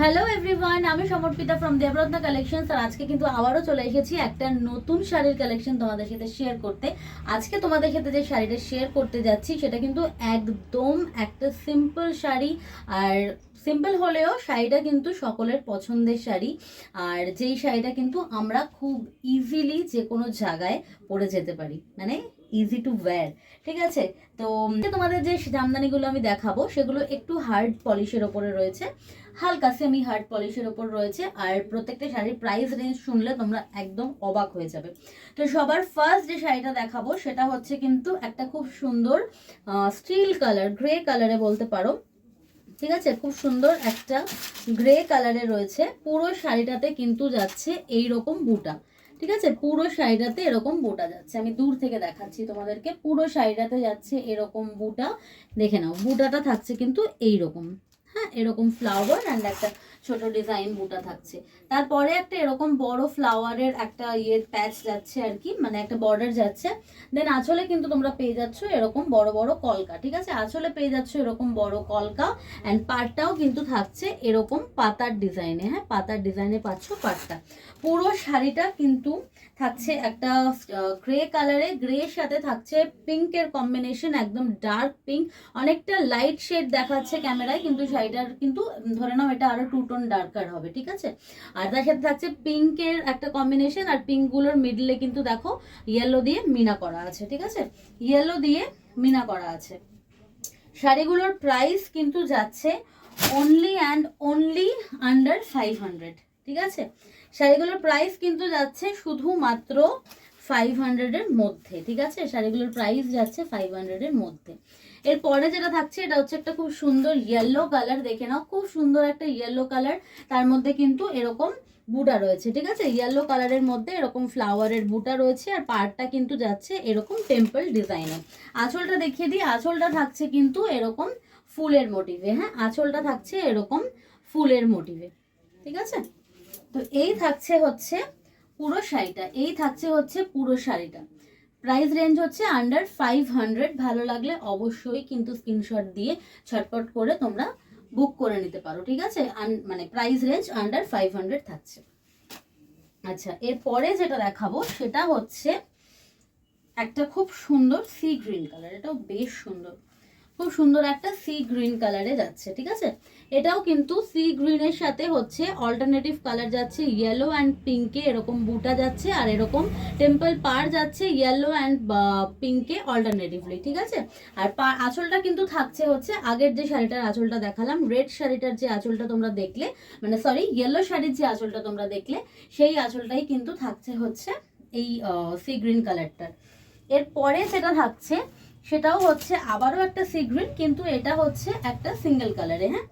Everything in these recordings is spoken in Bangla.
হ্যালো এভরিওয়ান, আমি সমর্পিতা ফ্রম দেবরত্না কালেকশনস। আর আজকে কিন্তু আবারও চলে এসেছি একটা নতুন শাড়ির কালেকশন তোমাদের সাথে শেয়ার করতে। আজকে তোমাদের সাথে যে শাড়িটা শেয়ার করতে যাচ্ছি সেটা কিন্তু একদম একটা সিম্পল শাড়ি। আর সিম্পল হলেও শাড়িটা কিন্তু সকলের পছন্দের শাড়ি। আর যেই শাড়িটা কিন্তু আমরা খুব ইজিলি যে কোনো জায়গায় পরে যেতে পারি, মানে ইজি টু ওয়্যার। ঠিক আছে, তো তোমাদের যে জামদানিগুলো আমি দেখাবো সেগুলো একটু হার্ড পলিশের ওপরে রয়েছে, হালকা সেমি হার্ড পলিশের ওপর রয়েছে। আর প্রত্যেকটা শাড়ির প্রাইস রেঞ্জ শুনলে তোমরা একদম অবাক হয়ে যাবে। তো সবার ফার্স্ট যে শাড়িটা দেখাবো সেটা হচ্ছে কিন্তু একটা খুব সুন্দর স্টিল কালার, গ্রে কালারে বলতে পারো। ঠিক আছে, খুব সুন্দর একটা গ্রে কালারে রয়েছে। পুরো শাড়িটাতে কিন্তু যাচ্ছে এইরকম বুটা। ঠিক আছে, পুরো শাড়িটাতে এরকম বুটা যাচ্ছে। আমি দূর থেকে দেখাচ্ছি তোমাদেরকে। পুরো শাড়িটাতে যাচ্ছে এরকম বুটা। দেখে নাও, বুটাটা থাকছে কিন্তু এইরকম। হ্যাঁ, এরকম ফ্লাওয়ার অ্যান্ড একটা ছোট ডিজাইন বুটা থাকছে। তারপরে একটা এরকম বড় ফ্লাওয়ারের একটা প্যাচ যাচ্ছে আর কি, মানে একটা বর্ডার যাচ্ছে। দেন আঁচলে কিন্তু তোমরা পেয়ে যাচ্ছ এরকম বড় বড় কলকা। ঠিক আছে, আঁচলে পেয়ে যাচ্ছ এরকম বড় কলকা অ্যান্ড পাড়টাও কিন্তু থাকছে এরকম পাতার ডিজাইনে। হ্যাঁ, পাতার ডিজাইনে পাচ্ছ পাড়টা। পুরো শাড়িটা কিন্তু থাকছে একটা গ্রে কালারে, গ্রের সাথে থাকছে পিঙ্কের কম্বিনেশন, একদম ডার্ক পিঙ্ক। অনেকটা লাইট শেড দেখাচ্ছে ক্যামেরায়, কিন্তু শাড়িটার কিন্তু ধরে নাও এটা আরো 2 টোন ডার্কার হবে। ঠিক আছে, আর তার সাথে থাকছে পিঙ্কের একটা কম্বিনেশন। আর পিঙ্ক গুলোর মিডলে কিন্তু দেখো ইয়েলো দিয়ে মিনা করা আছে। ঠিক আছে, ইয়েলো দিয়ে মিনা করা আছে। শাড়িগুলোর প্রাইস কিন্তু যাচ্ছে অনলি অ্যান্ড অনলি আন্ডার 500। ঠিক আছে, শাড়িগুলোর প্রাইস কিন্তু যাচ্ছে শুধুমাত্র 500 এর মধ্যে। ঠিক আছে, শাড়িগুলোর প্রাইস যাচ্ছে 500 এর মধ্যে। এরপরে যেটা থাকছে এটা হচ্ছে একটা খুব সুন্দর ইয়েলো কালার। দেখে নাও, খুব সুন্দর একটা ইয়েলো কালার। তার মধ্যে কিন্তু এরকম বুটা রয়েছে। ঠিক আছে, ইয়েলো কালারের মধ্যে এরকম ফ্লাওয়ারের বুটা রয়েছে। আর পাড়টা কিন্তু যাচ্ছে এরকম টেম্পল ডিজাইনে। আঁচলটা দেখিয়ে দিই, আঁচলটা থাকছে কিন্তু এরকম ফুলের মোটিভে। হ্যাঁ, আঁচলটা থাকছে এরকম ফুলের মোটিভে। ঠিক আছে, তো এই থাকছে হচ্ছে পুরো শাড়িটা, এই থাকছে হচ্ছে পুরো শাড়িটা। প্রাইস রেঞ্জ হচ্ছে আন্ডার 500। ভালো লাগলে অবশ্যই কিন্তু স্ক্রিনশট দিয়ে ছটপট করে তোমরা বুক করে নিতে পারো। ঠিক আছে, মানে প্রাইস রেঞ্জ আন্ডার 500 থাকছে। আচ্ছা, এরপরে যেটা দেখাবো সেটা হচ্ছে একটা খুব সুন্দর সি গ্রিন কালার। এটাও বেশ সুন্দর, খুব সুন্দর একটা সি গ্রিন কালারে যাচ্ছে। ঠিক আছে, এটাও কিন্তু সি গ্রিনের সাথে হচ্ছে অল্টারনেটিভ কালার যাচ্ছে, ইয়েলো অ্যান্ড পিঙ্কে এরকম বুটা যাচ্ছে। আর এরকম টেম্পল পার যাচ্ছে ইয়েলো অ্যান্ড পিঙ্কে অল্টারনেটিভলি। ঠিক আছে, আর আঁচলটা কিন্তু থাকছে হচ্ছে আগের যে শাড়িটার আঁচলটা দেখালাম, রেড শাড়িটার যে আঁচলটা তোমরা দেখলে, মানে সরি ইয়েলো শাড়ির যে আঁচলটা তোমরা দেখলে, সেই আঁচলটাই কিন্তু থাকছে হচ্ছে এই সি গ্রিন কালারটার। এরপরে যেটা থাকছে সেটাও হচ্ছে আবারও একটা সি গ্রিন, কিন্তু এটা হচ্ছে একটা সিঙ্গেল কালারে। হ্যাঁ,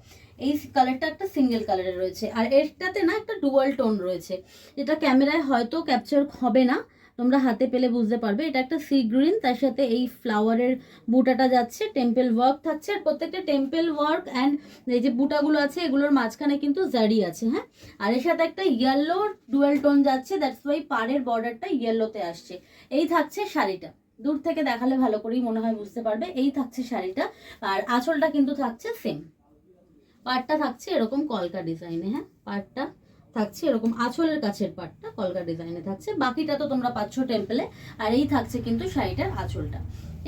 এই কালারটা একটা সিঙ্গেল কালারে রয়েছে। আর এটাতে না একটা ডুয়াল টোন রয়েছে, যেটা ক্যামেরায় হয়তো ক্যাপচার হবে না, তোমরা হাতে পেলে বুঝতে পারবে। এটা একটা সি গ্রিন, তার সাথে এই ফ্লাওয়ারের বুটাটা যাচ্ছে, টেম্পল ওয়ার্ক থাকছে। আর প্রত্যেকটা টেম্পল ওয়ার্ক অ্যান্ড এই যে বুটাগুলো আছে এগুলোর মাঝখানে কিন্তু জারি আছে। হ্যাঁ, আর এর সাথে একটা ইয়েলো ডুয়াল টোন যাচ্ছে, দ্যাটস ওয়াই পাড়ের বর্ডারটা ইয়েলোতে আসছে। এই থাকছে শাড়িটা, দূর থেকে দেখালে ভালো করেই মনে হয় বুঝতে পারবে। এই থাকছে শাড়িটা। আর আঁচলটা কিন্তু থাকছে সেম, পাড়টা থাকছে এরকম কলকা ডিজাইনে। হ্যাঁ, পাড়টা থাকছে এরকম, আঁচলের কাছের পাড়টা কলকা ডিজাইনে থাকছে, বাকিটা তো তোমরা পাচ্ছ টেম্পলে। আর এই থাকছে কিন্তু শাড়িটার আঁচলটা।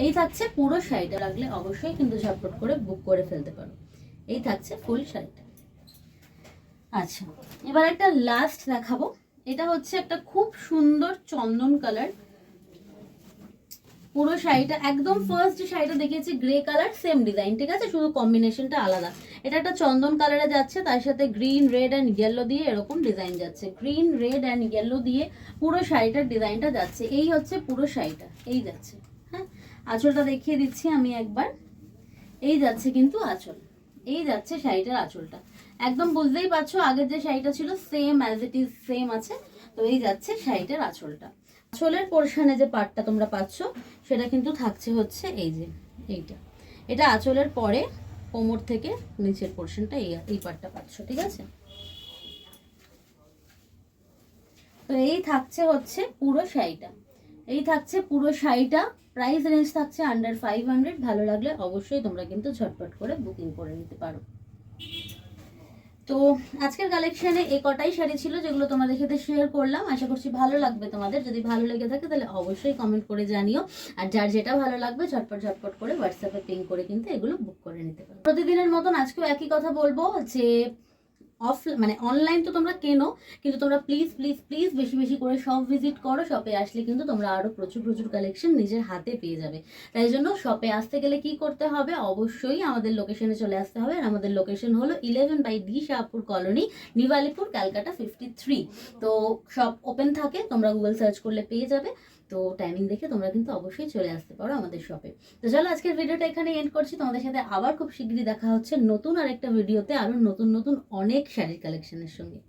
এই থাকছে পুরো শাড়িটা। লাগলে অবশ্যই কিন্তু ঝটপট করে বুক করে ফেলতে পারো। এই থাকছে ফুল শাড়িটা। আচ্ছা, এবার একটা লাস্ট দেখাবো। এটা হচ্ছে একটা খুব সুন্দর চন্দন কালার। পুরো শাড়িটা একদম ফার্স্ট যে শাড়িটা দেখিয়েছি গ্রে কালার, সেম ডিজাইন। ঠিক আছে, শুধু কম্বিনেশনটা আলাদা। এটা একটা চন্দন কালারে যাচ্ছে, তার সাথে গ্রিন রেড অ্যান্ড ইয়েলো দিয়ে এরকম ডিজাইন যাচ্ছে। গ্রিন রেড অ্যান্ড ইয়েলো দিয়ে পুরো শাড়িটার ডিজাইনটা যাচ্ছে। এই হচ্ছে পুরো শাড়িটা, এই যাচ্ছে। হ্যাঁ, আঁচলটা দেখিয়ে দিচ্ছি আমি একবার। এই যাচ্ছে কিন্তু আঁচল, এই যাচ্ছে শাড়িটার আঁচলটা। একদম বুঝতেই পারছো আগের যে শাড়িটা ছিল same as it is same আছে। তো এই যাচ্ছে শাড়িটার আঁচলটা। আঁচলের পোর্শনে যে পার্টটা তোমরা পাচ্ছ সেটা কিন্তু থাকছে হচ্ছে এই যে এইটা। এটা আঁচলের পরে কোমর থেকে নিচের পোর্শনটা এই পার্টটা পাচ্ছ। ঠিক আছে, তো এই থাকছে হচ্ছে পুরো শাড়িটা, এই থাকছে পুরো শাড়িটা। প্রাইস রেঞ্জ থাকছে আন্ডার 500। ভালো লাগলে অবশ্যই তোমরা কিন্তু ঝটপট করে বুকিং করে নিতে পারো। তো তো আজকের কালেকশনে এই কটাই শাড়ি ছিল যেগুলো তোমাদের সাথে শেয়ার করলাম। আশা করছি ভালো লাগবে তোমাদের। যদি ভালো লেগে থাকে তাহলে অবশ্যই কমেন্ট করে জানিও। আর যার যেটা ভালো লাগবে ঝটপট ঝটপট করে হোয়াটসঅ্যাপে পিং করে কিন্তু এগুলো বুক করে নিতে পারো। প্রতিদিনের মতন আজকেও একই কথা বলবো যে মানে অনলাইন তো তোমরা কেনো, কিন্তু তোমরা প্লিজ প্লিজ প্লিজ বেশি বেশি করে শপ ভিজিট করো। শপে আসলে কিন্তু তোমরা আরো প্রচুর প্রচুর কালেকশন নিজের হাতে পেয়ে যাবে। তাই জন্য শপে আসতে গেলে কি করতে হবে, অবশ্যই আমাদের লোকেশনে চলে আসতে হবে। আর আমাদের লোকেশন হলো 11/D Shahpur colony, new Alipur, Calcutta 53। তো শপ ওপেন থাকে, তোমরা গুগল সার্চ করলে পেয়ে যাবে। তো টাইমিং দেখে তোমরা কিন্তু অবশ্যই চলে আসতে পারো আমাদের শপে। তো চলো আজকের ভিডিওটা এখানে এন্ড করছি। তোমাদের সাথে আবার খুব শীঘ্রই দেখা হচ্ছে নতুন আরেকটা ভিডিওতে, আরো নতুন নতুন অনেক শাড়ির কালেকশনের সঙ্গে।